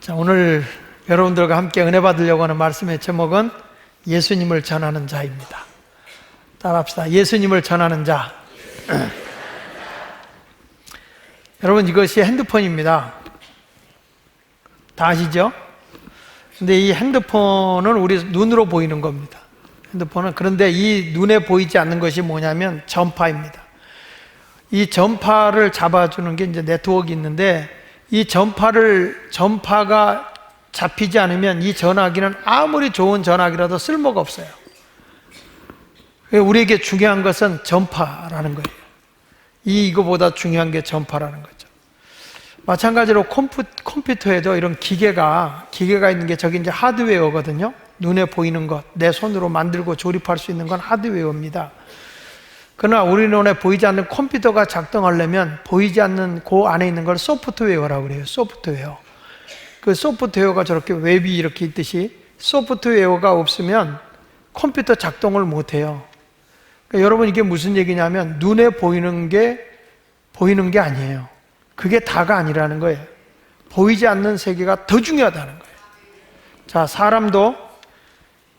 자, 오늘 여러분들과 함께 은혜 받으려고 하는 말씀의 제목은 예수님을 전하는 자입니다. 따라합시다. 예수님을 전하는 자. 여러분, 이것이 핸드폰입니다. 다 아시죠? 근데 이 핸드폰은 우리 눈으로 보이는 겁니다. 핸드폰은. 그런데 이 눈에 보이지 않는 것이 뭐냐면 전파입니다. 이 전파를 잡아주는 게 이제 네트워크가 있는데, 이 전파가 잡히지 않으면 이 전화기는 아무리 좋은 전화기라도 쓸모가 없어요. 우리에게 중요한 것은 전파라는 거예요. 이거보다 중요한 게 전파라는 거죠. 마찬가지로 컴퓨터에도 이런 기계가 있는 게 저기 이제 하드웨어거든요. 눈에 보이는 것, 내 손으로 만들고 조립할 수 있는 건 하드웨어입니다. 그러나 우리 눈에 보이지 않는 컴퓨터가 작동하려면 보이지 않는 그 안에 있는 걸 소프트웨어라고 그래요. 소프트웨어. 그 소프트웨어가 저렇게 웹이 이렇게 있듯이 소프트웨어가 없으면 컴퓨터 작동을 못 해요. 그러니까 여러분, 이게 무슨 얘기냐면 눈에 보이는 게 아니에요. 그게 다가 아니라는 거예요. 보이지 않는 세계가 더 중요하다는 거예요. 자, 사람도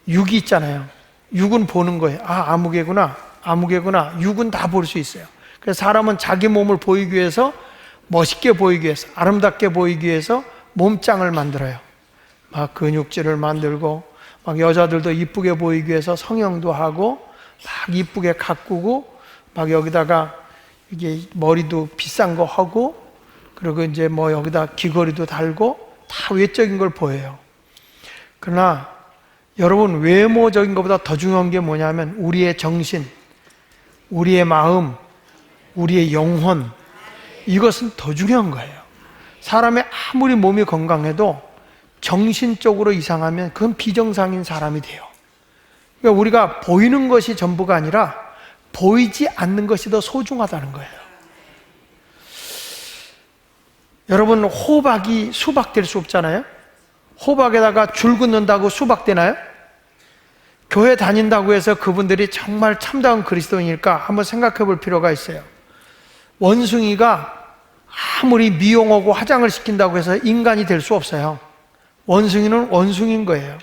육이 있잖아요. 육은 보는 거예요. 아, 아무개구나. 육은 다 볼 수 있어요. 그래서 사람은 자기 몸을 보이기 위해서, 멋있게 보이기 위해서, 아름답게 보이기 위해서 몸짱을 만들어요. 막 근육질을 만들고, 막 여자들도 이쁘게 보이기 위해서 성형도 하고, 막 이쁘게 가꾸고, 막 여기다가 이게 머리도 비싼 거 하고, 그리고 이제 뭐 여기다 귀걸이도 달고, 다 외적인 걸 보여요. 그러나 여러분, 외모적인 것보다 더 중요한 게 뭐냐면 우리의 정신, 우리의 마음, 우리의 영혼, 이것은 더 중요한 거예요. 사람의 아무리 몸이 건강해도 정신적으로 이상하면 그건 비정상인 사람이 돼요. 그러니까 우리가 보이는 것이 전부가 아니라 보이지 않는 것이 더 소중하다는 거예요. 여러분, 호박이 수박될 수 없잖아요. 호박에다가 줄 긋는다고 수박 되나요? 교회 다닌다고 해서 그분들이 정말 참다운 그리스도인일까 한번 생각해 볼 필요가 있어요. 원숭이가 아무리 미용하고 화장을 시킨다고 해서 인간이 될 수 없어요. 원숭이는 원숭이인 거예요.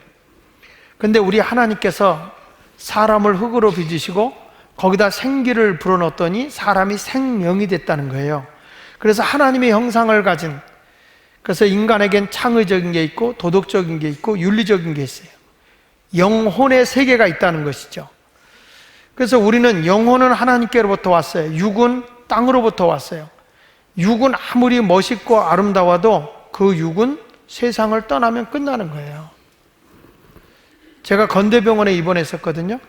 근데 우리 하나님께서 사람을 흙으로 빚으시고 거기다 생기를 불어넣었더니 사람이 생명이 됐다는 거예요. 그래서 하나님의 형상을 가진, 그래서 인간에겐 창의적인 게 있고 도덕적인 게 있고 윤리적인 게 있어요. 영혼의 세계가 있다는 것이죠. 그래서 우리는 영혼은 하나님께로부터 왔어요. 육은 땅으로부터 왔어요. 육은 아무리 멋있고 아름다워도 그 육은 세상을 떠나면 끝나는 거예요. 제가 건대병원에 입원했었거든요.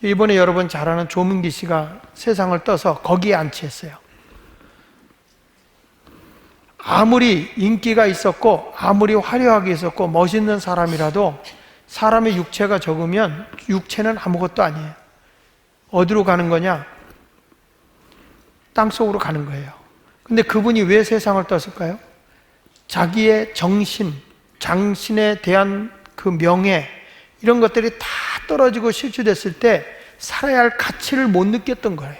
이번에 여러분 잘 아는 조문기 씨가 세상을 떠서 거기에 안치했어요. 아무리 인기가 있었고 아무리 화려하게 있었고 멋있는 사람이라도 사람의 육체가 적으면 육체는 아무것도 아니에요. 어디로 가는 거냐? 땅속으로 가는 거예요. 근데 그분이 왜 세상을 떴을까요? 자기의 정신, 장신에 대한 그 명예, 이런 것들이 다 떨어지고 실추됐을 때 살아야 할 가치를 못 느꼈던 거예요.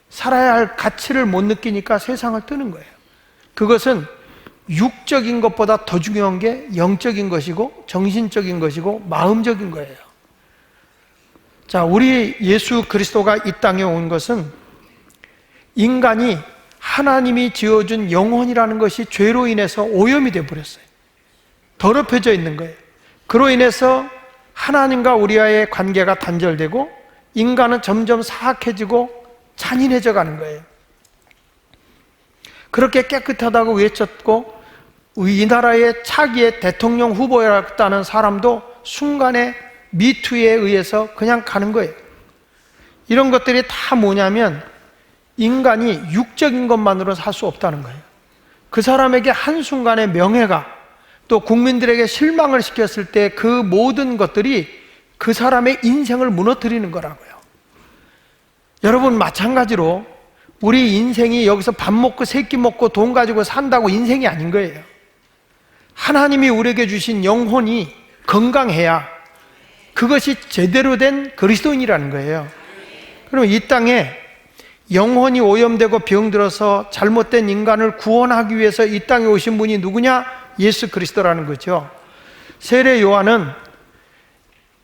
살아야 할 가치를 못 느끼니까 세상을 뜨는 거예요. 그것은 육적인 것보다 더 중요한 게 영적인 것이고 정신적인 것이고 마음적인 거예요. 자, 우리 예수 그리스도가 이 땅에 온 것은 인간이 하나님이 지어준 영혼이라는 것이 죄로 인해서 오염이 되어버렸어요. 더럽혀져 있는 거예요. 그로 인해서 하나님과 우리와의 관계가 단절되고 인간은 점점 사악해지고 잔인해져 가는 거예요. 그렇게 깨끗하다고 외쳤고 이 나라의 차기의 대통령 후보였다는 사람도 순간에 미투에 의해서 그냥 가는 거예요. 이런 것들이 다 뭐냐면 인간이 육적인 것만으로 살 수 없다는 거예요. 그 사람에게 한순간의 명예가 또 국민들에게 실망을 시켰을 때 그 모든 것들이 그 사람의 인생을 무너뜨리는 거라고요. 여러분, 마찬가지로 우리 인생이 여기서 밥 먹고 새끼 먹고 돈 가지고 산다고 인생이 아닌 거예요. 하나님이 우리에게 주신 영혼이 건강해야 그것이 제대로 된 그리스도인이라는 거예요. 그럼 이 땅에 영혼이 오염되고 병들어서 잘못된 인간을 구원하기 위해서 이 땅에 오신 분이 누구냐? 예수 그리스도라는 거죠. 세례 요한은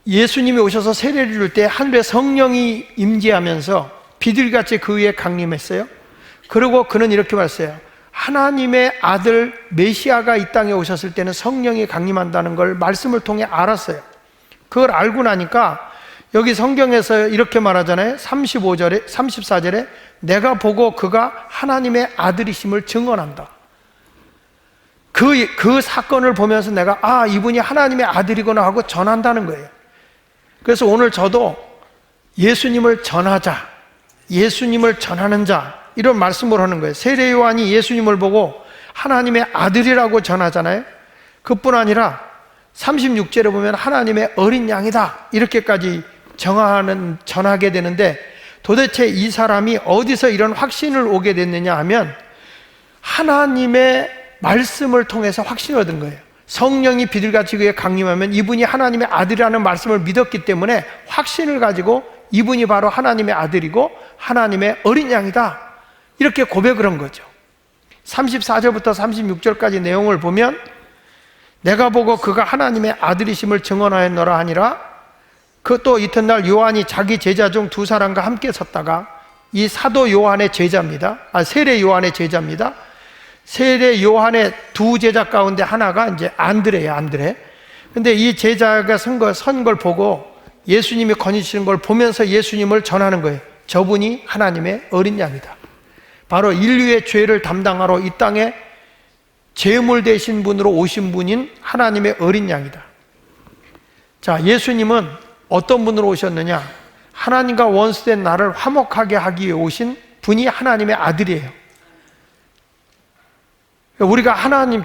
예수님이 오셔서 세례를 줄 때 하늘에 성령이 임재하면서 비둘기같이 그 위에 강림했어요. 그리고 그는 이렇게 말했어요. 하나님의 아들 메시아가 이 땅에 오셨을 때는 성령이 강림한다는 걸 말씀을 통해 알았어요. 그걸 알고 나니까 여기 성경에서 이렇게 말하잖아요. 35절에 34절에 내가 보고 그가 하나님의 아들이심을 증언한다. 그 사건을 보면서 내가 이분이 하나님의 아들이구나 하고 전한다는 거예요. 그래서 오늘 저도 예수님을 전하자, 예수님을 전하는 자, 이런 말씀을 하는 거예요. 세례 요한이 예수님을 보고 하나님의 아들이라고 전하잖아요. 그뿐 아니라 36절에 보면 하나님의 어린 양이다 이렇게까지 전하게 되는데, 도대체 이 사람이 어디서 이런 확신을 오게 됐느냐 하면 하나님의 말씀을 통해서 확신을 얻은 거예요. 성령이 비둘기같이 그에 강림하면 이분이 하나님의 아들이라는 말씀을 믿었기 때문에 확신을 가지고 이분이 바로 하나님의 아들이고 하나님의 어린 양이다 이렇게 고백을 한 거죠. 34절부터 36절까지 내용을 보면 내가 보고 그가 하나님의 아들이심을 증언하였노라 하니라. 그 또 이튿날 요한이 자기 제자 중 두 사람과 함께 섰다가, 이 사도 요한의 제자입니다. 세례 요한의 제자입니다. 세례 요한의 두 제자 가운데 하나가 이제 안드레예요, 안드레. 근데 이 제자가 선 걸 보고 예수님이 거니시는 걸 보면서 예수님을 전하는 거예요. 저분이 하나님의 어린 양이다. 바로 인류의 죄를 담당하러 이 땅에 제물 되신 분으로 오신 분인 하나님의 어린 양이다. 자, 예수님은 어떤 분으로 오셨느냐? 하나님과 원수된 나를 화목하게 하기 위해 오신 분이 하나님의 아들이에요. 우리가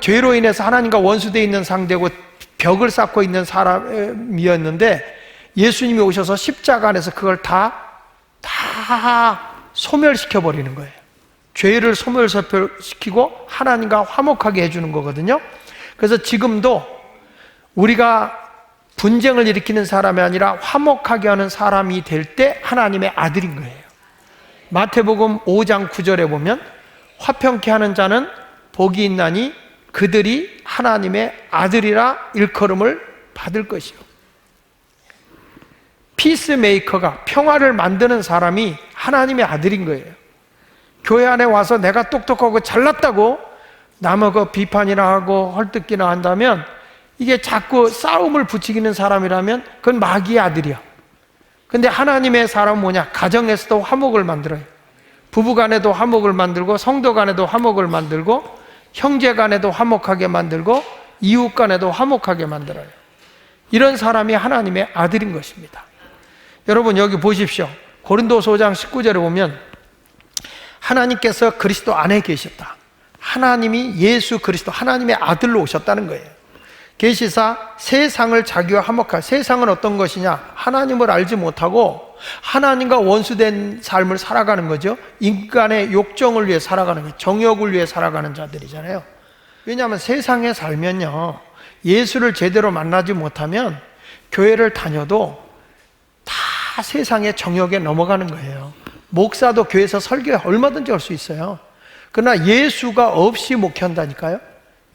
죄로 인해서 하나님과 원수되어 있는 상대고 벽을 쌓고 있는 사람이었는데 예수님이 오셔서 십자가 안에서 그걸 다 소멸시켜 버리는 거예요. 죄를 소멸시키고 하나님과 화목하게 해주는 거거든요. 그래서 지금도 우리가 분쟁을 일으키는 사람이 아니라 화목하게 하는 사람이 될 때 하나님의 아들인 거예요. 마태복음 5장 9절에 보면 화평케 하는 자는 복이 있나니 그들이 하나님의 아들이라 일컬음을 받을 것이요. 피스메이커가 평화를 만드는 사람이 하나님의 아들인 거예요. 교회 안에 와서 내가 똑똑하고 잘났다고 남하고 비판이나 하고 헐뜯기나 한다면, 이게 자꾸 싸움을 부추기는 사람이라면 그건 마귀의 아들이야. 근데 하나님의 사람은 뭐냐? 가정에서도 화목을 만들어요. 부부 간에도 화목을 만들고, 성도 간에도 화목을 만들고, 형제 간에도 화목하게 만들고, 이웃 간에도 화목하게 만들어요. 이런 사람이 하나님의 아들인 것입니다. 여러분 여기 보십시오. 고린도서 5장 19절에 보면 하나님께서 그리스도 안에 계셨다. 하나님이 예수 그리스도 하나님의 아들로 오셨다는 거예요. 계시사 세상을 자기와 화목할, 세상은 어떤 것이냐? 하나님을 알지 못하고 하나님과 원수된 삶을 살아가는 거죠. 인간의 욕정을 위해 살아가는 거예요. 정욕을 위해 살아가는 자들이잖아요. 왜냐하면 세상에 살면요, 예수를 제대로 만나지 못하면 교회를 다녀도 다 세상의 정욕에 넘어가는 거예요. 목사도 교회에서 설교 얼마든지 할 수 있어요. 그러나 예수가 없이 목회한다니까요.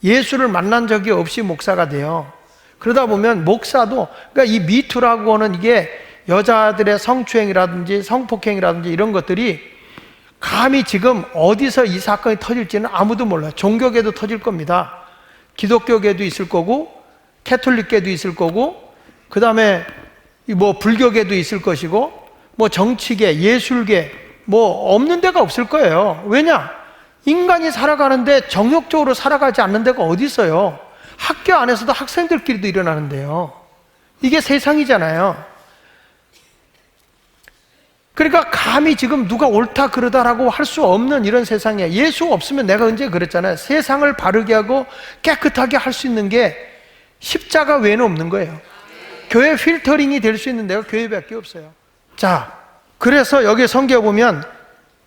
예수를 만난 적이 없이 목사가 돼요. 그러다 보면 목사도, 그러니까 이 미투라고 하는 이게 여자들의 성추행이라든지 성폭행이라든지 이런 것들이 감히 지금 어디서 이 사건이 터질지는 아무도 몰라요. 종교계도 터질 겁니다. 기독교계도 있을 거고, 캐톨릭계도 있을 거고, 그 다음에 뭐 불교계도 있을 것이고, 뭐 정치계, 예술계, 뭐 없는 데가 없을 거예요. 왜냐? 인간이 살아가는데 정욕적으로 살아가지 않는 데가 어디 있어요? 학교 안에서도 학생들끼리도 일어나는데요. 이게 세상이잖아요. 그러니까 감히 지금 누가 옳다 그러다라고 할 수 없는 이런 세상이에요. 예수 없으면, 내가 언제 그랬잖아요. 세상을 바르게 하고 깨끗하게 할 수 있는 게 십자가 외에는 없는 거예요. 교회 필터링이 될 수 있는 데가 교회밖에 없어요. 자, 그래서 여기 성경에 보면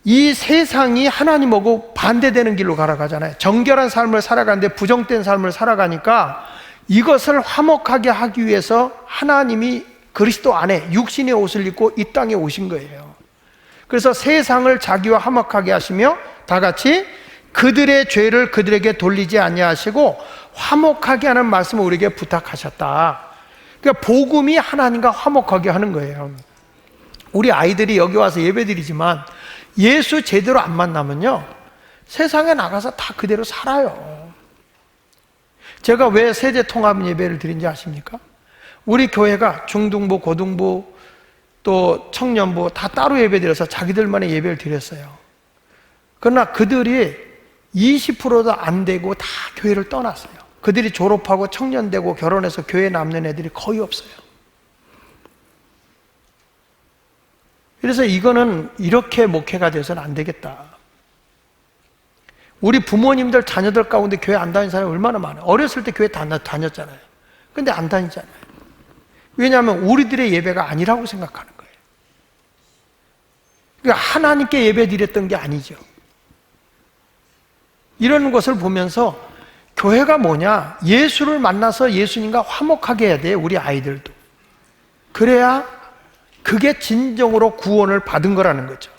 이 세상이 하나님하고 반대되는 길로 가라가잖아요. 정결한 삶을 살아가는데 부정된 삶을 살아가니까 이것을 화목하게 하기 위해서 하나님이 그리스도 안에 육신의 옷을 입고 이 땅에 오신 거예요. 그래서 세상을 자기와 화목하게 하시며 다 같이 그들의 죄를 그들에게 돌리지 아니하시고 화목하게 하는 말씀을 우리에게 부탁하셨다. 그러니까 복음이 하나님과 화목하게 하는 거예요. 우리 아이들이 여기 와서 예배드리지만 예수 제대로 안 만나면요, 세상에 나가서 다 그대로 살아요. 제가 왜 세대 통합 예배를 드린지 아십니까? 우리 교회가 중등부, 고등부, 또 청년부 다 따로 예배드려서 자기들만의 예배를 드렸어요. 그러나 그들이 20%도 안 되고 다 교회를 떠났어요. 그들이 졸업하고 청년되고 결혼해서 교회에 남는 애들이 거의 없어요. 그래서 이거는 이렇게 목회가 돼서는 안 되겠다. 우리 부모님들 자녀들 가운데 교회 안 다니는 사람이 얼마나 많아요. 어렸을 때 교회 다녔잖아요. 근데 안 다니잖아요. 왜냐하면 우리들의 예배가 아니라고 생각하는 거예요. 그러니까 하나님께 예배 드렸던 게 아니죠. 이런 것을 보면서 교회가 뭐냐? 예수를 만나서 예수님과 화목하게 해야 돼요. 우리 아이들도. 그래야 그게 진정으로 구원을 받은 거라는 거죠.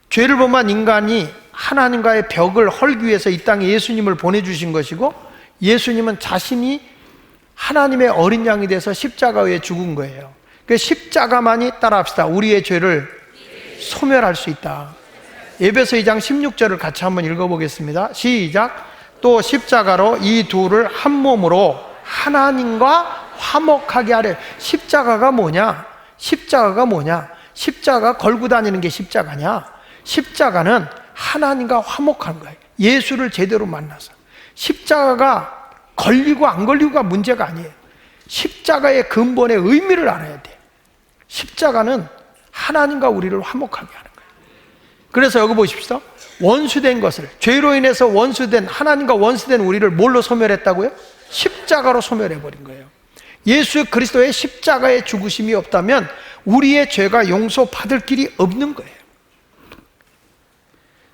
죄를 범한 인간이 하나님과의 벽을 헐기 위해서 이 땅에 예수님을 보내주신 것이고, 예수님은 자신이 하나님의 어린 양이 돼서 십자가에 죽은 거예요. 그 십자가만이, 따라합시다, 우리의 죄를 소멸할 수 있다. 에베소 2장 16절을 같이 한번 읽어보겠습니다. 시작. 또 십자가로 이 둘을 한 몸으로 하나님과 화목하게 하래. 십자가가 뭐냐? 십자가가 뭐냐? 십자가 걸고 다니는 게 십자가냐? 십자가는 하나님과 화목한 거예요. 예수를 제대로 만나서. 십자가가 걸리고 안 걸리고가 문제가 아니에요. 십자가의 근본의 의미를 알아야 돼요. 십자가는 하나님과 우리를 화목하게 하는 거예요. 그래서 여기 보십시오. 원수된 것을, 죄로 인해서 원수된, 하나님과 원수된 우리를 뭘로 소멸했다고요? 십자가로 소멸해버린 거예요. 예수 그리스도의 십자가의 죽으심이 없다면 우리의 죄가 용서받을 길이 없는 거예요.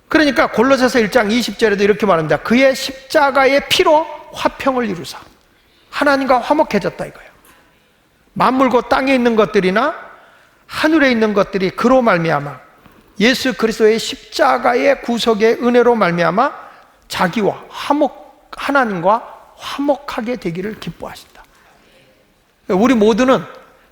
그러니까 골로새서 1장 20절에도 이렇게 말합니다. 그의 십자가의 피로 화평을 이루사 하나님과 화목해졌다 이거예요. 만물고 땅에 있는 것들이나 하늘에 있는 것들이 그로 말미암아 예수 그리스도의 십자가의 구속의 은혜로 말미암아 자기와 하나님과 화목하게 되기를 기뻐하신다. 우리 모두는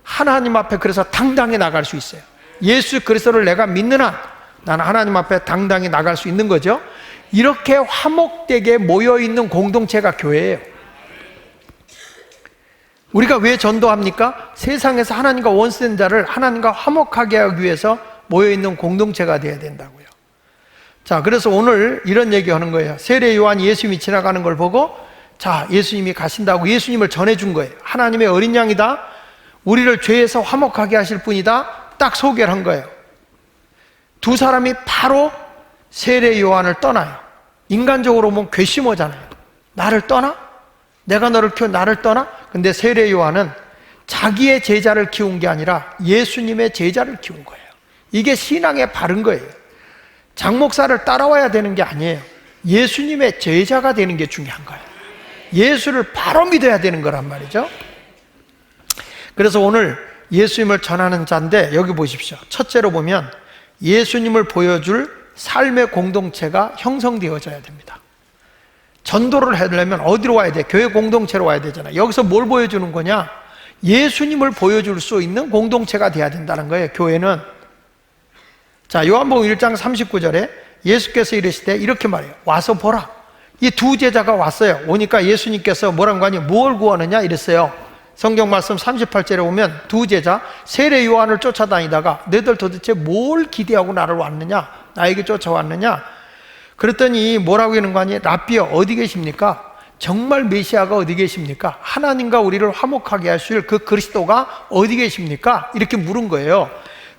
하나님 앞에 그래서 당당히 나갈 수 있어요. 예수 그리스도를 내가 믿는 한 나는 하나님 앞에 당당히 나갈 수 있는 거죠. 이렇게 화목되게 모여있는 공동체가 교회예요. 우리가 왜 전도합니까? 세상에서 하나님과 원수된 자를 하나님과 화목하게 하기 위해서 모여있는 공동체가 되어야 된다고요. 자, 그래서 오늘 이런 얘기하는 거예요. 세례 요한이 예수님이 지나가는 걸 보고, 자, 예수님이 가신다고 예수님을 전해준 거예요. 하나님의 어린 양이다, 우리를 죄에서 화목하게 하실 분이다, 딱 소개를 한 거예요. 두 사람이 바로 세례 요한을 떠나요. 인간적으로 보면 괘씸하잖아요. 나를 떠나? 내가 너를 키워 나를 떠나? 근데 세례 요한은 자기의 제자를 키운 게 아니라 예수님의 제자를 키운 거예요. 이게 신앙의 바른 거예요. 장목사를 따라와야 되는 게 아니에요. 예수님의 제자가 되는 게 중요한 거예요. 예수를 바로 믿어야 되는 거란 말이죠. 그래서 오늘 예수님을 전하는 자인데 여기 보십시오. 첫째로 보면 예수님을 보여줄 삶의 공동체가 형성되어져야 됩니다. 전도를 하려면 어디로 와야 돼? 교회 공동체로 와야 되잖아요. 여기서 뭘 보여주는 거냐? 예수님을 보여줄 수 있는 공동체가 돼야 된다는 거예요. 교회는. 자, 요한복음 1장 39절에 예수께서 이르시되 이렇게 말해요. 와서 보라. 이 두 제자가 왔어요. 오니까 예수님께서 뭐라는 거 아니에요? 무엇을 구하느냐 이랬어요. 성경 말씀 38절에 보면 두 제자 세례 요한을 쫓아다니다가 너희들 도대체 뭘 기대하고 나를 왔느냐? 나에게 쫓아왔느냐? 그랬더니 뭐라고 하는 거 아니에요? 라삐어 어디 계십니까? 정말 메시아가 어디 계십니까? 하나님과 우리를 화목하게 하실 그 그리스도가 어디 계십니까? 이렇게 물은 거예요.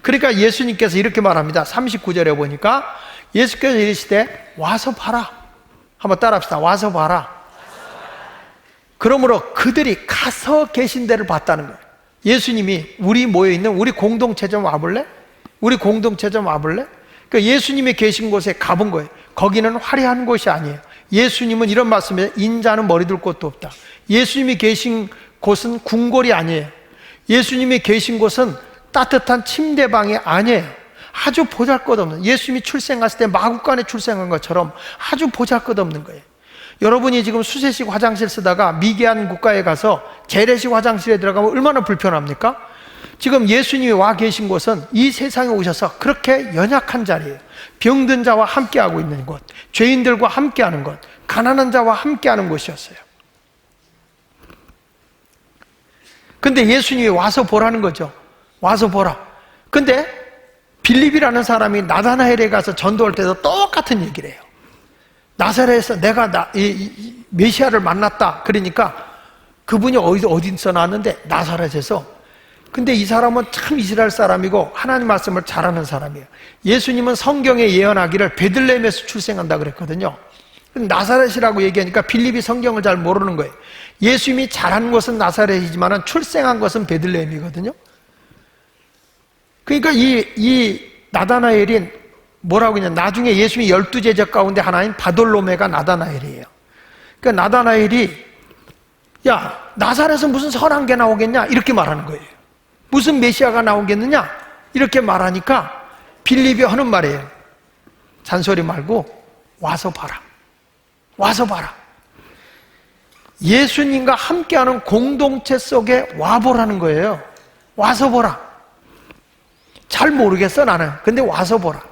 그러니까 예수님께서 이렇게 말합니다. 39절에 보니까 예수께서 이르시되 와서 봐라. 한번 따라합시다. 와서 봐라. 그러므로 그들이 가서 계신 데를 봤다는 거예요. 예수님이 우리 모여있는 우리 공동체 좀 와볼래? 우리 공동체 좀 와볼래? 그러니까 예수님이 계신 곳에 가본 거예요. 거기는 화려한 곳이 아니에요. 예수님은 이런 말씀에 인자는 머리 둘 곳도 없다. 예수님이 계신 곳은 궁궐이 아니에요. 예수님이 계신 곳은 따뜻한 침대방이 아니에요. 아주 보잘것없는, 예수님이 출생했을 때 마구간에 출생한 것처럼 아주 보잘것없는 거예요. 여러분이 지금 수세식 화장실 쓰다가 미개한 국가에 가서 재래식 화장실에 들어가면 얼마나 불편합니까? 지금 예수님이 와 계신 곳은 이 세상에 오셔서 그렇게 연약한 자리예요. 병든 자와 함께하고 있는 곳, 죄인들과 함께하는 곳, 가난한 자와 함께하는 곳이었어요. 근데 예수님이 와서 보라는 거죠. 와서 보라. 근데 빌립이라는 사람이 나다나엘에 가서 전도할 때도 똑같은 얘기를 해요. 나사렛에서 내가 메시아를 만났다. 그러니까 그분이 어디서 나왔는데? 나사렛에서. 근데 이 사람은 참 이스라엘 사람이고 하나님 말씀을 잘하는 사람이에요. 예수님은 성경에 예언하기를 베들레헴에서 출생한다 그랬거든요. 나사렛이라고 얘기하니까 빌립이 성경을 잘 모르는 거예요. 예수님이 자란 것은 나사렛이지만 출생한 것은 베들레헴이거든요. 그러니까 이 나다나엘이 뭐라고 했냐, 나중에 예수님이 12제자 가운데 하나인 바돌로메가 나다나엘이에요. 그러니까 나다나엘이 야, 나사렛은 무슨 선한 게 나오겠냐 이렇게 말하는 거예요. 무슨 메시아가 나오겠느냐 이렇게 말하니까 빌립이 하는 말이에요. 잔소리 말고 와서 봐라. 와서 봐라. 예수님과 함께하는 공동체 속에 와보라는 거예요. 와서 보라. 잘 모르겠어 나는. 근데 와서 보라.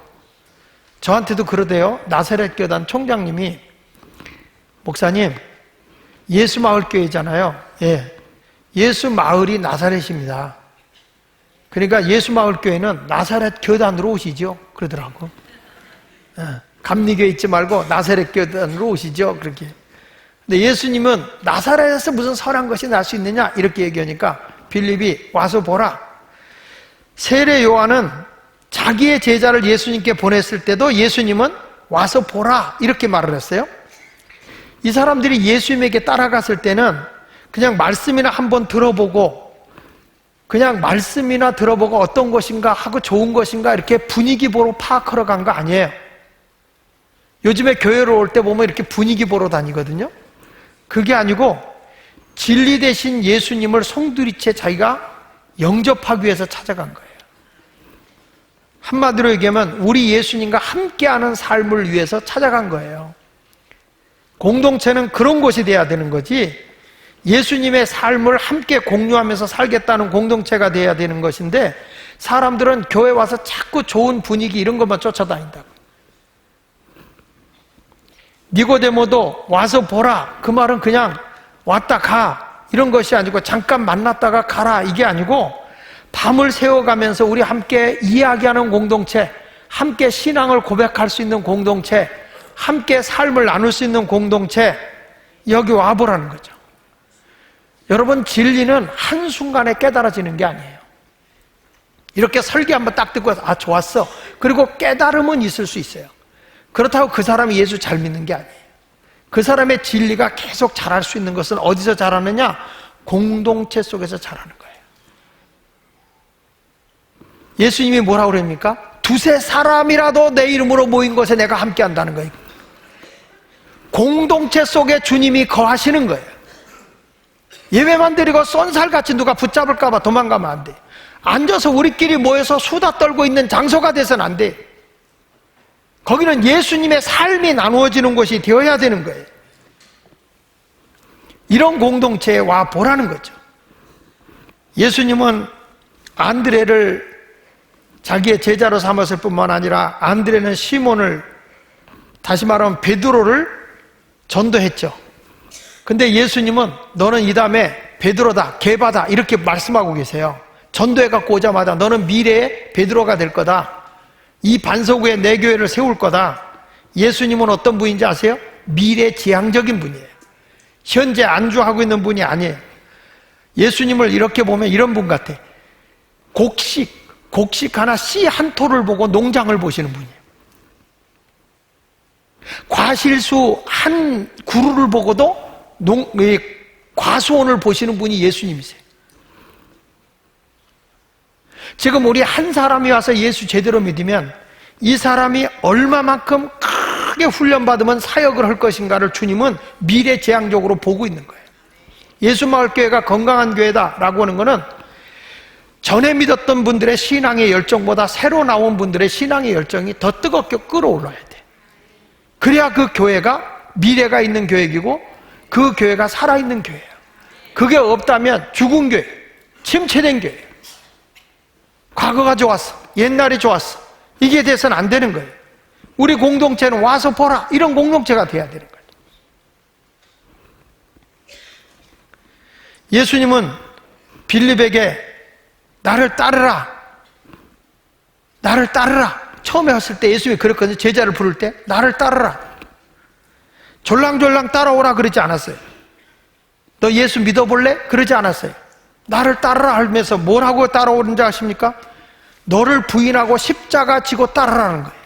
저한테도 그러대요. 나사렛 교단 총장님이, 목사님 예수 마을 교회잖아요. 예, 예수 마을이 나사렛입니다. 그러니까 예수 마을 교회는 나사렛 교단으로 오시죠 그러더라고. 감리교회 있지 말고 나사렛 교단으로 오시죠 그렇게. 근데 예수님은 나사렛에서 무슨 선한 것이 날 수 있느냐 이렇게 얘기하니까 빌립이 와서 보라. 세례 요한은 자기의 제자를 예수님께 보냈을 때도 예수님은 와서 보라 이렇게 말을 했어요. 이 사람들이 예수님에게 따라갔을 때는 그냥 말씀이나 한번 들어보고, 그냥 말씀이나 들어보고 어떤 것인가 하고 좋은 것인가 이렇게 분위기 보러 파악하러 간 거 아니에요. 요즘에 교회로 올 때 보면 이렇게 분위기 보러 다니거든요. 그게 아니고 진리 대신 예수님을 송두리째 자기가 영접하기 위해서 찾아간 거예요. 한마디로 얘기하면 우리 예수님과 함께하는 삶을 위해서 찾아간 거예요. 공동체는 그런 곳이 돼야 되는 거지, 예수님의 삶을 함께 공유하면서 살겠다는 공동체가 돼야 되는 것인데, 사람들은 교회 와서 자꾸 좋은 분위기 이런 것만 쫓아다닌다고. 니고데모도 와서 보라, 그 말은 그냥 왔다 가 이런 것이 아니고 잠깐 만났다가 가라 이게 아니고, 밤을 새워가면서 우리 함께 이야기하는 공동체, 함께 신앙을 고백할 수 있는 공동체, 함께 삶을 나눌 수 있는 공동체, 여기 와보라는 거죠. 여러분, 진리는 한순간에 깨달아지는 게 아니에요. 이렇게 설교 한번 딱 듣고 아 좋았어, 그리고 깨달음은 있을 수 있어요. 그렇다고 그 사람이 예수 잘 믿는 게 아니에요. 그 사람의 진리가 계속 자랄 수 있는 것은 어디서 자라느냐? 공동체 속에서 자라는 거예요. 예수님이 뭐라고 그럽니까? 두세 사람이라도 내 이름으로 모인 곳에 내가 함께 한다는 거예요. 공동체 속에 주님이 거하시는 거예요. 예배만 드리고 쏜살같이 누가 붙잡을까 봐 도망가면 안 돼. 앉아서 우리끼리 모여서 수다 떨고 있는 장소가 돼서는 안 돼. 거기는 예수님의 삶이 나누어지는 곳이 되어야 되는 거예요. 이런 공동체에 와 보라는 거죠. 예수님은 안드레를 자기의 제자로 삼았을 뿐만 아니라 안드레는 시몬을, 다시 말하면 베드로를 전도했죠. 근데 예수님은 너는 이 다음에 베드로다, 게바다 이렇게 말씀하고 계세요. 전도해갖고 오자마자 너는 미래의 베드로가 될 거다, 이 반석 위에 내 교회를 세울 거다. 예수님은 어떤 분인지 아세요? 미래지향적인 분이에요. 현재 안주하고 있는 분이 아니에요. 예수님을 이렇게 보면 이런 분 같아. 곡식 하나 씨 한 톨을 보고 농장을 보시는 분이에요. 과실수 한 그루를 보고도 과수원을 보시는 분이 예수님이세요. 지금 우리 한 사람이 와서 예수 제대로 믿으면 이 사람이 얼마만큼 크게 훈련받으면 사역을 할 것인가를 주님은 미래지향적으로 보고 있는 거예요. 예수마을교회가 건강한 교회다라고 하는 것은 전에 믿었던 분들의 신앙의 열정보다 새로 나온 분들의 신앙의 열정이 더 뜨겁게 끌어올라야 돼. 그래야 그 교회가 미래가 있는 교회이고 그 교회가 살아있는 교회예요. 그게 없다면 죽은 교회, 침체된 교회. 과거가 좋았어, 옛날이 좋았어, 이게 돼서는 안 되는 거예요. 우리 공동체는 와서 보라, 이런 공동체가 돼야 되는 거예요. 예수님은 빌립에게 나를 따르라, 나를 따르라. 처음에 왔을 때 예수님이 그랬거든요. 제자를 부를 때 나를 따르라, 졸랑졸랑 따라오라 그러지 않았어요. 너 예수 믿어볼래? 그러지 않았어요. 나를 따르라 하면서 뭐라고 따라오는지 아십니까? 너를 부인하고 십자가 지고 따르라는 거예요.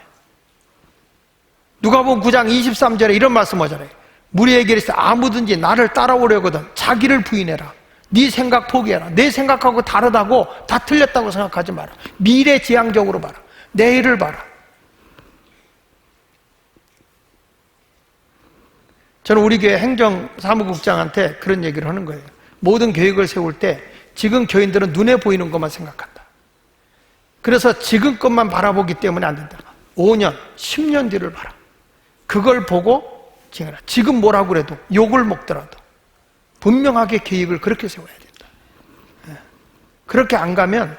누가복음 9장 23절에 이런 말씀 하잖아요. 무리에게 이르시되 아무든지 나를 따라오려거든 자기를 부인해라. 네 생각 포기해라. 내 생각하고 다르다고 다 틀렸다고 생각하지 마라. 미래지향적으로 봐라. 내일을 봐라. 저는 우리 교회 행정사무국장한테 그런 얘기를 하는 거예요. 모든 계획을 세울 때 지금 교인들은 눈에 보이는 것만 생각한다. 그래서 지금 것만 바라보기 때문에 안 된다. 5년, 10년 뒤를 봐라. 그걸 보고 지금 뭐라고 그래도 욕을 먹더라도 분명하게 계획을 그렇게 세워야 된다. 그렇게 안 가면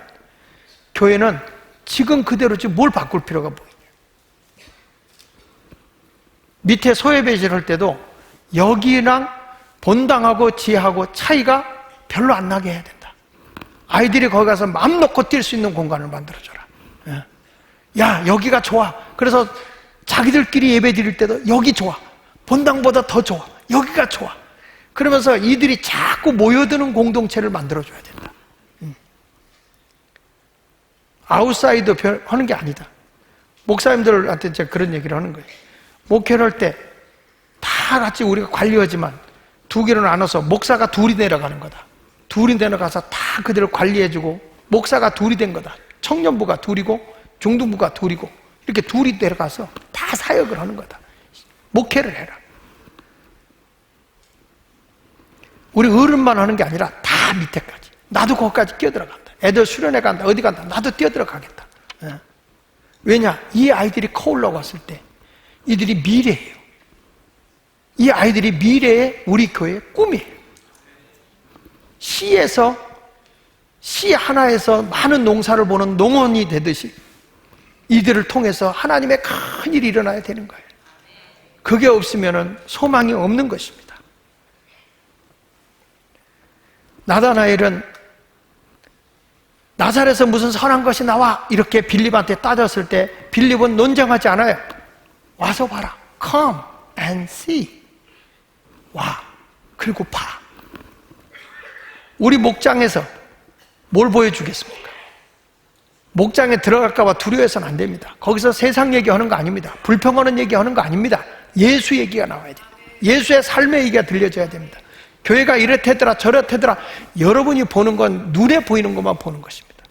교회는 지금 그대로지 뭘 바꿀 필요가 보이냐. 밑에 소외배실 할 때도 여기랑 본당하고 지하고 차이가 별로 안 나게 해야 된다. 아이들이 거기 가서 마음 놓고 뛸 수 있는 공간을 만들어줘라. 야, 여기가 좋아. 그래서 자기들끼리 예배 드릴 때도 여기 좋아. 본당보다 더 좋아. 여기가 좋아. 그러면서 이들이 자꾸 모여드는 공동체를 만들어줘야 된다. 아웃사이더 하는 게 아니다. 목사님들한테 제가 그런 얘기를 하는 거예요. 목회를 할 때 다 같이 우리가 관리하지만 두 개로 나눠서 목사가 둘이 내려가는 거다. 둘이 내려가서 다 그대로 관리해주고 목사가 둘이 된 거다. 청년부가 둘이고 중등부가 둘이고 이렇게 둘이 내려가서 다 사역을 하는 거다. 목회를 해라. 우리 어른만 하는 게 아니라 다 밑에까지. 나도 거기까지 뛰어들어간다. 애들 수련회 간다. 어디 간다. 나도 뛰어들어가겠다. 왜냐? 이 아이들이 커 올라왔을 때 이들이 미래예요. 이 아이들이 미래의 우리 교회의 꿈이에요. 씨 하나에서 많은 농사를 보는 농원이 되듯이 이들을 통해서 하나님의 큰 일이 일어나야 되는 거예요. 그게 없으면 소망이 없는 것입니다. 나다나엘은 나사렛에서 무슨 선한 것이 나와 이렇게 빌립한테 따졌을 때 빌립은 논쟁하지 않아요. 와서 봐라. Come and see. 와, 그리고 봐. 우리 목장에서 뭘 보여주겠습니까? 목장에 들어갈까 봐 두려워해서는 안 됩니다. 거기서 세상 얘기하는 거 아닙니다. 불평하는 얘기하는 거 아닙니다. 예수 얘기가 나와야 됩니다. 예수의 삶의 얘기가 들려줘야 됩니다. 교회가 이렇대더라 저렇대더라. 여러분이 보는 건 눈에 보이는 것만 보는 것입니다.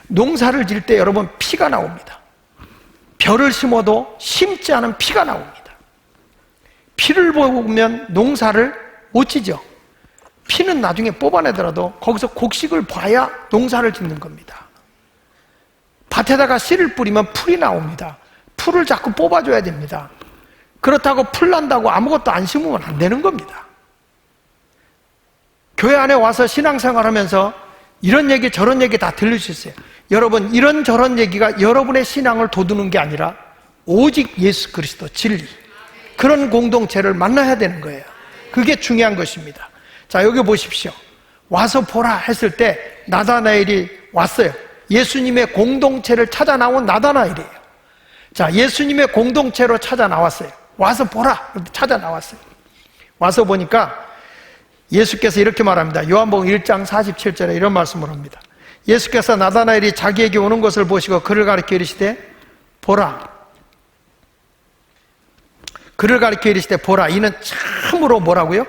농사를 지을 때 여러분 피가 나옵니다. 벼를 심어도 심지 않은 피가 나옵니다. 피를 보면 농사를 못 지죠. 피는 나중에 뽑아내더라도 거기서 곡식을 봐야 농사를 짓는 겁니다. 밭에다가 씨를 뿌리면 풀이 나옵니다. 풀을 자꾸 뽑아줘야 됩니다. 그렇다고 풀 난다고 아무것도 안 심으면 안 되는 겁니다. 교회 안에 와서 신앙생활 하면서 이런 얘기 저런 얘기 다 들릴 수 있어요. 여러분, 이런 저런 얘기가 여러분의 신앙을 돋우는 게 아니라 오직 예수 그리스도 진리, 그런 공동체를 만나야 되는 거예요. 그게 중요한 것입니다. 자, 여기 보십시오. 와서 보라 했을 때 나다나엘이 왔어요. 예수님의 공동체를 찾아 나온 나다나엘이에요. 자, 예수님의 공동체로 찾아 나왔어요. 와서 보라 찾아 나왔어요. 와서 보니까 예수께서 이렇게 말합니다. 요한복음 1장 47절에 이런 말씀을 합니다. 예수께서 나다나엘이 자기에게 오는 것을 보시고 그를 가리켜 이르시되 보라. 그를 가리켜 이르시되 보라. 이는 참으로 뭐라고요?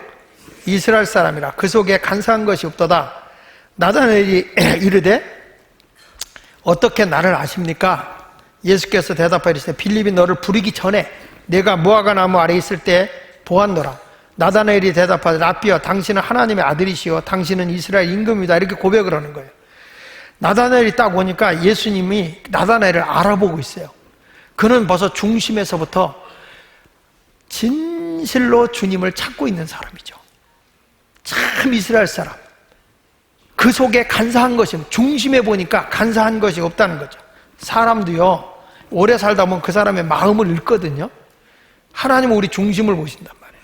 이스라엘 사람이라. 그 속에 간사한 것이 없도다. 나다나엘이 이르되 어떻게 나를 아십니까? 예수께서 대답하여 이르시되 빌립이 너를 부르기 전에 내가 무화과 나무 아래 있을 때 보았노라. 나다나엘이 대답하되 랍비여 당신은 하나님의 아들이시여 당신은 이스라엘 임금이다 이렇게 고백을 하는 거예요. 나다나엘이 딱 오니까 예수님이 나다나엘을 알아보고 있어요. 그는 벌써 중심에서부터 진실로 주님을 찾고 있는 사람이죠. 참 이스라엘 사람. 그 속에 간사한 것이, 중심에 보니까 간사한 것이 없다는 거죠. 사람도요, 오래 살다 보면 그 사람의 마음을 읽거든요. 하나님은 우리 중심을 보신단 말이에요.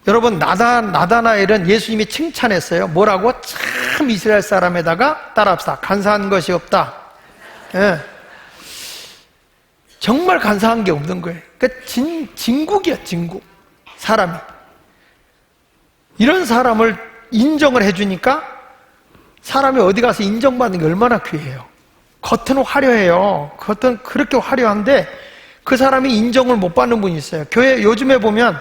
여러분, 나다나엘은 예수님이 칭찬했어요. 뭐라고? 참 이스라엘 사람에다가 따라합시다. 간사한 것이 없다. 예. 정말 간사한 게 없는 거예요. 그러니까 진국이야, 진국. 사람이. 이런 사람을 인정을 해주니까 사람이 어디 가서 인정받는 게 얼마나 귀해요. 겉은 화려해요. 겉은 그렇게 화려한데 그 사람이 인정을 못 받는 분이 있어요. 교회 요즘에 보면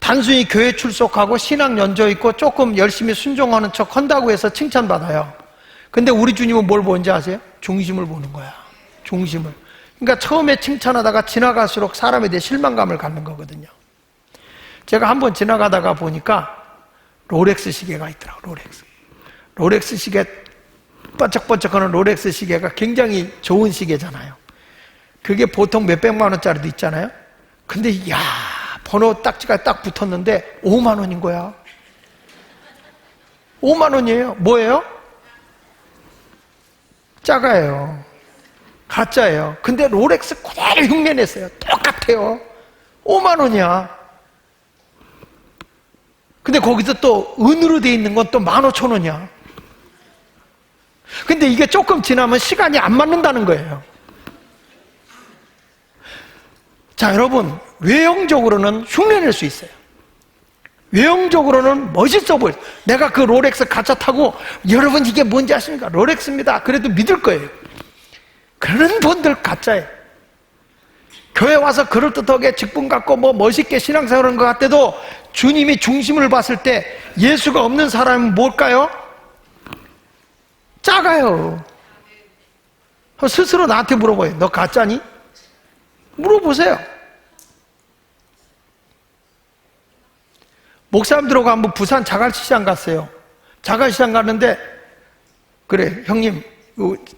단순히 교회 출석하고 신앙 연조 있고 조금 열심히 순종하는 척 한다고 해서 칭찬받아요. 근데 우리 주님은 뭘 보는지 아세요? 중심을 보는 거야. 중심을. 그러니까 처음에 칭찬하다가 지나갈수록 사람에 대해 실망감을 갖는 거거든요. 제가 한번 지나가다가 보니까 롤렉스 시계가 있더라고요. 롤렉스 시계, 번쩍번쩍하는 롤렉스 시계가 굉장히 좋은 시계잖아요. 그게 보통 몇백만 원짜리도 있잖아요. 근데 야, 번호 딱지가 딱 붙었는데 5만 원인 거야. 5만 원이에요. 뭐예요? 작아요. 가짜예요. 근데 롤렉스 그대로 흉내냈어요. 똑같아요. 5만 원이야. 근데 거기서 또 은으로 돼 있는 건 또 15,000원이야. 근데 이게 조금 지나면 시간이 안 맞는다는 거예요. 자, 여러분, 외형적으로는 흉내낼 수 있어요. 외형적으로는 멋있어 보여요. 내가 그 롤렉스 가짜 타고 여러분 이게 뭔지 아십니까? 롤렉스입니다. 그래도 믿을 거예요. 그런 분들 가짜예요. 교회 와서 그럴듯하게 직분 갖고 뭐 멋있게 신앙생활하는 것 같아도 주님이 중심을 봤을 때 예수가 없는 사람은 뭘까요? 작아요. 스스로 나한테 물어봐요. 너 가짜니? 물어보세요. 목사님들하고 한번 부산 자갈시장 갔어요. 자갈시장 갔는데 그래 형님,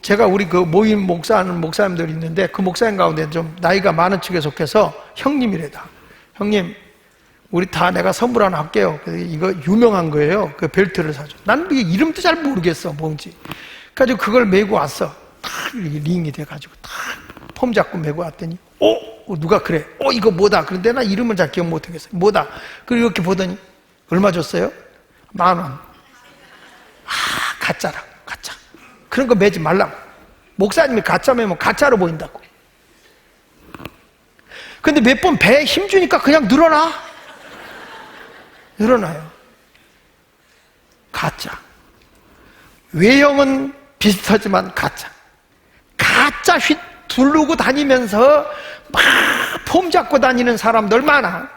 제가 우리 그 모임 목사하는 목사님들이 있는데 그 목사님 가운데 좀 나이가 많은 측에 속해서 형님이래다. 형님, 우리 다 내가 선물 하나 할게요. 이거 유명한 거예요. 그 벨트를 사줘. 난 이름도 잘 모르겠어, 뭔지. 그래가지고 그걸 메고 왔어. 탁 링이 돼가지고 탁 폼 잡고 메고 왔더니 누가 그래? 이거 뭐다? 그런데 나 이름을 잘 기억 못하겠어. 뭐다? 그리고 이렇게 보더니 얼마 줬어요? 10,000원. 가짜라, 가짜. 그런 거 매지 말라고. 목사님이 가짜 매면 가짜로 보인다고. 근데 몇 번 배에 힘 주니까 그냥 늘어나요. 가짜. 외형은 비슷하지만 가짜. 가짜 휙 두르고 다니면서 막 폼 잡고 다니는 사람들 많아.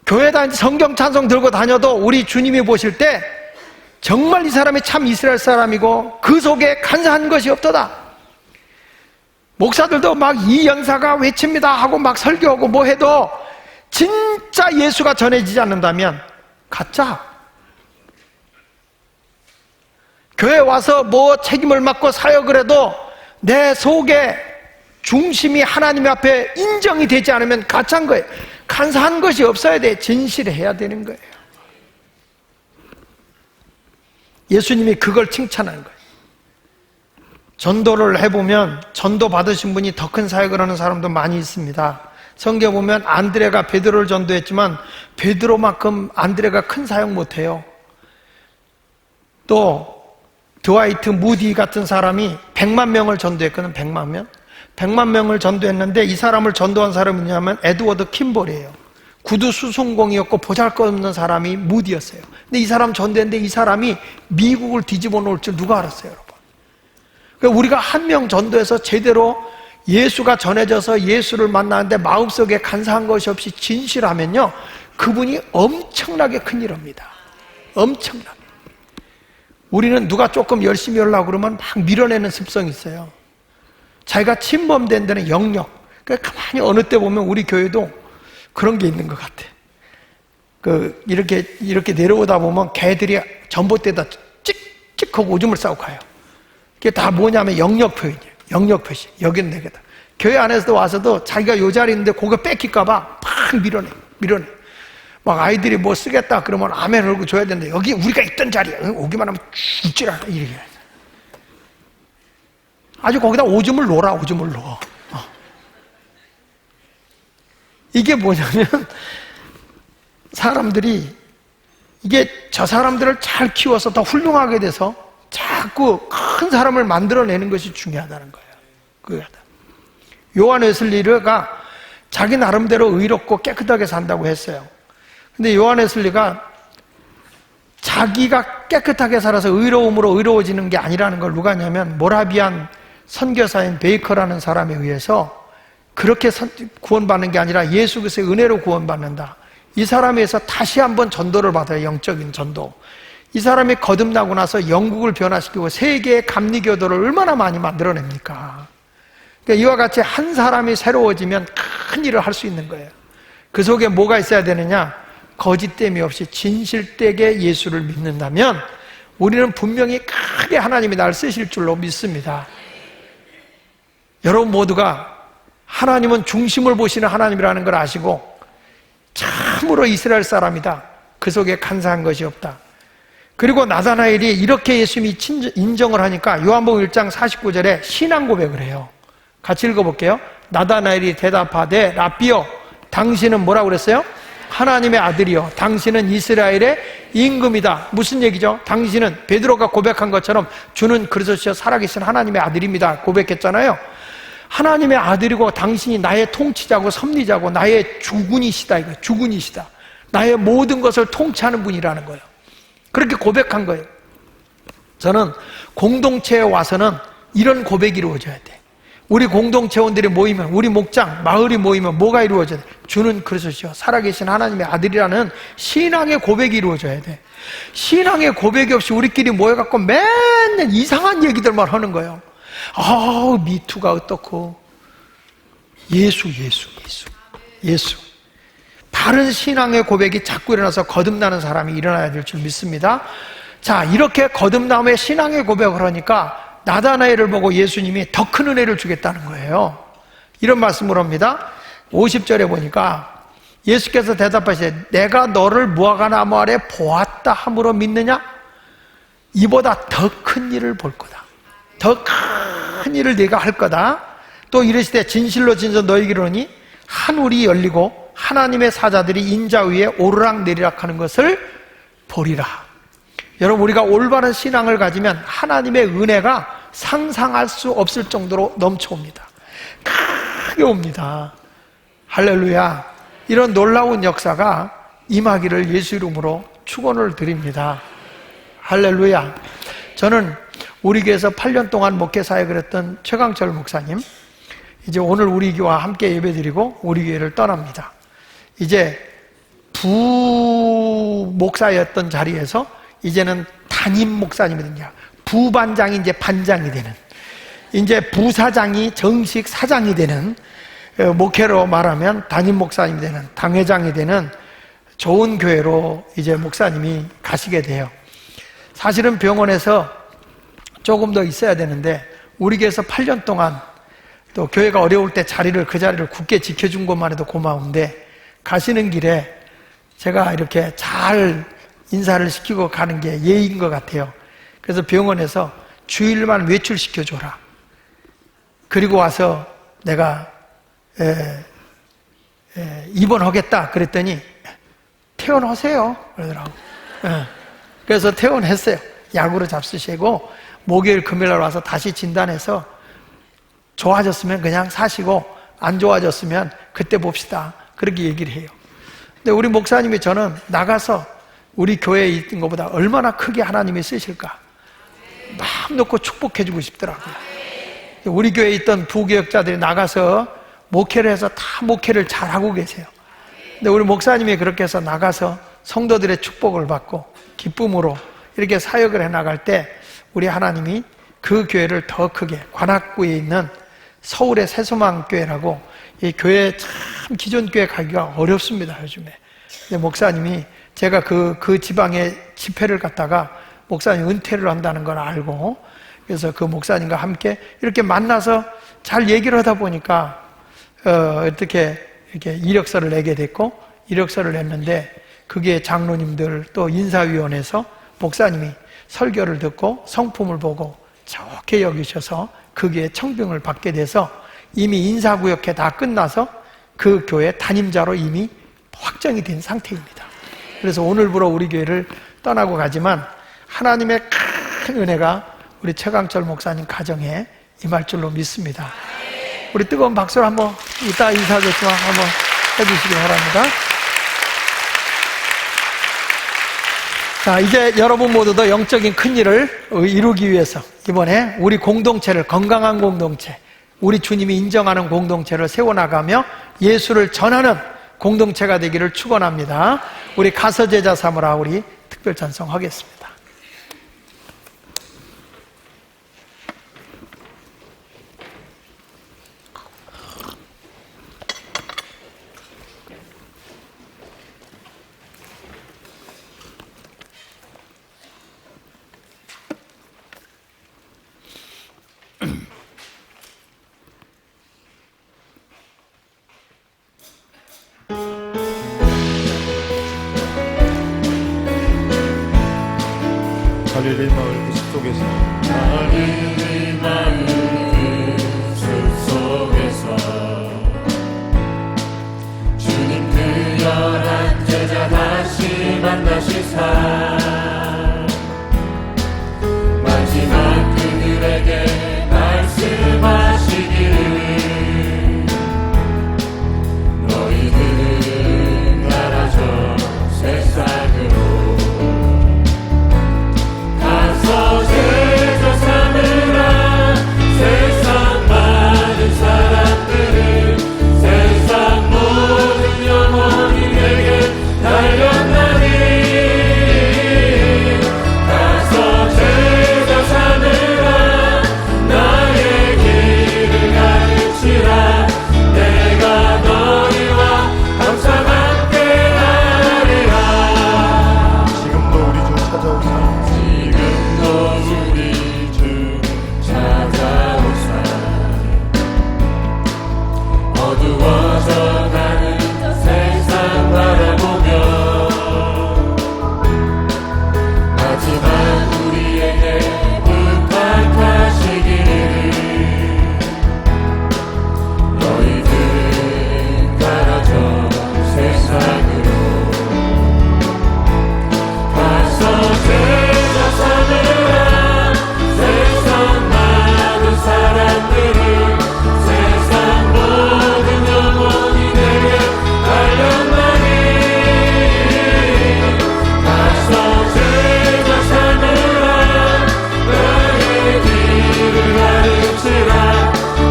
교회 다니면서 성경 찬송 들고 다녀도 우리 주님이 보실 때 정말 이 사람이 참 이스라엘 사람이고 그 속에 간사한 것이 없도다. 목사들도 막 이 연사가 외칩니다 하고 막 설교하고 뭐 해도 진짜 예수가 전해지지 않는다면 가짜. 교회 와서 뭐 책임을 맡고 사역을 해도 내 속에 중심이 하나님 앞에 인정이 되지 않으면 가짜인 거예요. 간사한 것이 없어야 돼. 진실해야 되는 거예요. 예수님이 그걸 칭찬한 거예요. 전도를 해보면 전도 받으신 분이 더 큰 사역을 하는 사람도 많이 있습니다. 성경 보면 안드레가 베드로를 전도했지만 베드로만큼 안드레가 큰 사역 못해요. 또 드와이트 무디 같은 사람이 100만 명을 전도했거든. 100만 명? 100만 명을 전도했는데 이 사람을 전도한 사람이 뭐냐면 에드워드 킴볼이에요. 구두 수송공이었고 보잘것없는 사람이 무디였어요. 근데 이 사람 전도했는데 이 사람이 미국을 뒤집어 놓을 줄 누가 알았어요, 여러분? 그러니까 우리가 한 명 전도해서 제대로 예수가 전해져서 예수를 만나는데 마음속에 간사한 것이 없이 진실하면요, 그분이 엄청나게 큰일입니다. 엄청나게. 우리는 누가 조금 열심히 하려고 그러면 막 밀어내는 습성이 있어요. 자기가 침범된 데는 영역, 그러니까 가만히 어느 때 보면 우리 교회도 그런 게 있는 것 같아. 이렇게 내려오다 보면 개들이 전봇대에다 찍찍하고 오줌을 싸고 가요. 그게 다 뭐냐면 영역 표현이에요. 영역 표시. 여기는 내게다. 교회 안에서도 와서도 자기가 요 자리에 있는데 고개 뺏길까봐 팍 밀어내. 막 아이들이 뭐 쓰겠다 그러면 아멘 하고 줘야 되는데 여기 우리가 있던 자리에 오기만 하면 죽질 않아. 이렇게. 아주 거기다 오줌을 넣어. 이게 뭐냐면 사람들이 이게 저 사람들을 잘 키워서 더 훌륭하게 돼서 자꾸 큰 사람을 만들어내는 것이 중요하다는 거예요. 요한 웨슬리가 자기 나름대로 의롭고 깨끗하게 산다고 했어요. 근데 요한 웨슬리가 자기가 깨끗하게 살아서 의로움으로 의로워지는 게 아니라는 걸 누가 하냐면 모라비안 선교사인 베이커라는 사람에 의해서 그렇게 구원받는 게 아니라 예수 그리스도의 은혜로 구원받는다. 이 사람에 의해서 다시 한번 전도를 받아요. 영적인 전도. 이 사람이 거듭나고 나서 영국을 변화시키고 세계의 감리교도를 얼마나 많이 만들어냅니까? 그러니까 이와 같이 한 사람이 새로워지면 큰 일을 할 수 있는 거예요. 그 속에 뭐가 있어야 되느냐? 거짓됨이 없이 진실되게 예수를 믿는다면 우리는 분명히 크게 하나님이 나를 쓰실 줄로 믿습니다. 여러분 모두가 하나님은 중심을 보시는 하나님이라는 걸 아시고 참으로 이스라엘 사람이다. 그 속에 간사한 것이 없다. 그리고 나다나엘이 이렇게 예수님이 인정을 하니까 요한복음 1장 49절에 신앙 고백을 해요. 같이 읽어볼게요. 나다나엘이 대답하되 라삐여 당신은 뭐라고 그랬어요? 하나님의 아들이요 당신은 이스라엘의 임금이다. 무슨 얘기죠? 당신은 베드로가 고백한 것처럼 주는 그리스도시여 살아계신 하나님의 아들입니다 고백했잖아요. 하나님의 아들이고 당신이 나의 통치자고 섭리자고 나의 주군이시다. 이거 주군이시다. 나의 모든 것을 통치하는 분이라는 거예요. 그렇게 고백한 거예요. 저는 공동체에 와서는 이런 고백이 이루어져야 돼. 우리 공동체원들이 모이면, 우리 목장, 마을이 모이면 뭐가 이루어져야 돼? 주는 그리스도시요 살아계신 하나님의 아들이라는 신앙의 고백이 이루어져야 돼. 신앙의 고백이 없이 우리끼리 모여갖고 맨날 이상한 얘기들만 하는 거예요. 미투가 어떻고 예수. 바른 신앙의 고백이 자꾸 일어나서 거듭나는 사람이 일어나야 될 줄 믿습니다. 자, 이렇게 거듭남의 신앙의 고백을 하니까 나다나엘을 보고 예수님이 더 큰 은혜를 주겠다는 거예요. 이런 말씀을 합니다. 50절에 보니까 예수께서 대답하시되 내가 너를 무화과나무 아래 보았다 함으로 믿느냐? 이보다 더 큰 일을 볼 거다. 더 큰 일을 네가 할 거다. 또 이르시되 진실로 너희에게 이르노니 하늘이 열리고 하나님의 사자들이 인자 위에 오르락내리락 하는 것을 보리라. 여러분 우리가 올바른 신앙을 가지면 하나님의 은혜가 상상할 수 없을 정도로 넘쳐옵니다. 크게 옵니다. 할렐루야. 이런 놀라운 역사가 임하기를 예수 이름으로 축원을 드립니다. 할렐루야. 저는 우리 교회에서 8년 동안 목회 사역을 했던 최강철 목사님, 이제 오늘 우리 교회와 함께 예배드리고 우리 교회를 떠납니다. 이제 부목사였던 자리에서 이제는 담임 목사님이 된다. 부반장이 이제 반장이 되는, 이제 부사장이 정식 사장이 되는, 목회로 말하면 담임 목사님이 되는, 당회장이 되는 좋은 교회로 이제 목사님이 가시게 돼요. 사실은 병원에서 조금 더 있어야 되는데 우리 교회에서 8년 동안 또 교회가 어려울 때 그 자리를 굳게 지켜준 것만 해도 고마운데 가시는 길에 제가 이렇게 잘 인사를 시키고 가는 게 예의인 것 같아요. 그래서 병원에서 주일만 외출시켜줘라. 그리고 와서 내가 입원하겠다 그랬더니 퇴원하세요 그러더라고. 그래서 퇴원했어요. 약으로 잡수시고 목요일 금요일 와서 다시 진단해서 좋아졌으면 그냥 사시고 안 좋아졌으면 그때 봅시다. 그렇게 얘기를 해요. 근데 우리 목사님이 저는 나가서 우리 교회에 있는 것보다 얼마나 크게 하나님이 쓰실까 마음 놓고 축복해주고 싶더라고요. 우리 교회에 있던 부교역자들이 나가서 목회를 해서 다 목회를 잘하고 계세요. 근데 우리 목사님이 그렇게 해서 나가서 성도들의 축복을 받고 기쁨으로 이렇게 사역을 해나갈 때 우리 하나님이 그 교회를 더 크게 관악구에 있는 서울의 새소망교회라고, 이 교회 참 기존 교회 가기가 어렵습니다, 요즘에. 근데 목사님이, 제가 그 지방에 집회를 갔다가 목사님 은퇴를 한다는 걸 알고, 그래서 그 목사님과 함께 이렇게 만나서 잘 얘기를 하다 보니까 어떻게 이렇게 이력서를 내게 됐고, 이력서를 냈는데 그게 장로님들 또 인사위원회에서 목사님이 설교를 듣고 성품을 보고 좋게 여기셔서 거기에 청빙을 받게 돼서 이미 인사구역회 다 끝나서 그 교회 담임자로 이미 확정이 된 상태입니다. 그래서 오늘부로 우리 교회를 떠나고 가지만 하나님의 큰 은혜가 우리 최강철 목사님 가정에 임할 줄로 믿습니다. 우리 뜨거운 박수를 한번, 이따 인사하겠지만 한번 해주시기 바랍니다. 자, 이제 여러분 모두도 영적인 큰 일을 이루기 위해서 이번에 우리 공동체를, 건강한 공동체, 우리 주님이 인정하는 공동체를 세워나가며 예수를 전하는 공동체가 되기를 축원합니다. 우리 가서 제자 삼으라, 우리 특별 찬송하겠습니다. 갈릴리 마을 그 숲속에서 갈릴리 마을 그 숲속에서 주님 그 11제자 다시 만나시사 마지막 그들에게 말씀하시기를 너희들은 가라져 세상으로 제자 삼으라 세상 많은 사람들을 세상 모든 영혼이 내게 달려나니 가서 제자 삼으라 나의 길을 가르치라 내가 너희와 항상 함께하리라. 지금도 우리 주 찾아오사 우리 주 찾아오사 어두워져가는 세상 바라보며 마지막 우리에게 부탁하시기를 너희들은 가라져 세상으로 가서 제자 삼으라 세상 많은 사람들을 세상 모든 영혼이 내게 달려나니 가서 제자 삼으라 나의 길을 가르치라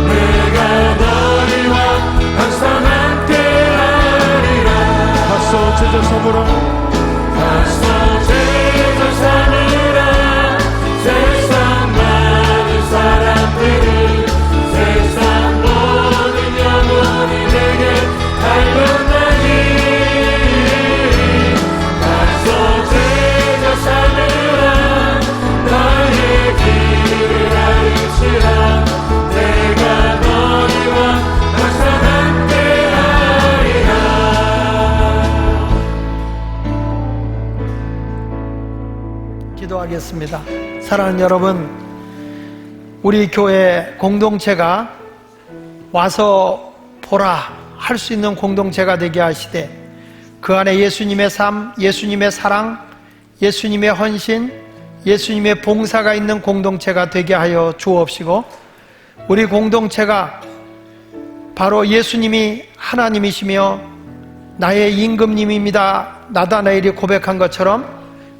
내가 너희와 항상 함께하리라. 가서 제자 삼으라 가서 제자 삼으라 세상 많은 사람들을 세상 모든 영혼이 내게 달려나니 가서 제자 삼으라 나의 길을 가르치라 내가 너희와 항상 함께하리라. 기도하겠습니다. 사랑하는 여러분, 우리 교회 공동체가 와서 보라 할 수 있는 공동체가 되게 하시되 그 안에 예수님의 삶, 예수님의 사랑, 예수님의 헌신, 예수님의 봉사가 있는 공동체가 되게 하여 주옵시고 우리 공동체가 바로 예수님이 하나님이시며 나의 임금님입니다 나다나엘이 고백한 것처럼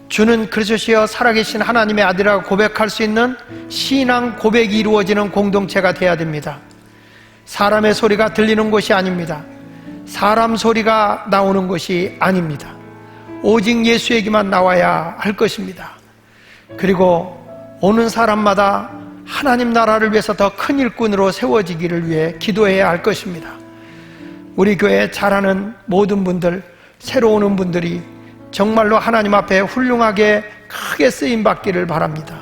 주는 그리스도시여 살아계신 하나님의 아들이라고 고백할 수 있는 신앙 고백이 이루어지는 공동체가 되어야 됩니다. 사람의 소리가 들리는 곳이 아닙니다. 사람 소리가 나오는 것이 아닙니다. 오직 예수 얘기만 나와야 할 것입니다. 그리고 오는 사람마다 하나님 나라를 위해서 더 큰 일꾼으로 세워지기를 위해 기도해야 할 것입니다. 우리 교회에 잘하는 모든 분들, 새로 오는 분들이 정말로 하나님 앞에 훌륭하게 크게 쓰임받기를 바랍니다.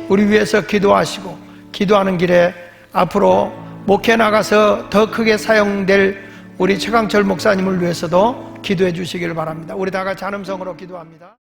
우리 위해서 기도하시고, 기도하는 길에 앞으로 목회 나가서 더 크게 사용될 우리 최강철 목사님을 위해서도 기도해 주시기를 바랍니다. 우리 다 같이 한음성으로 기도합니다.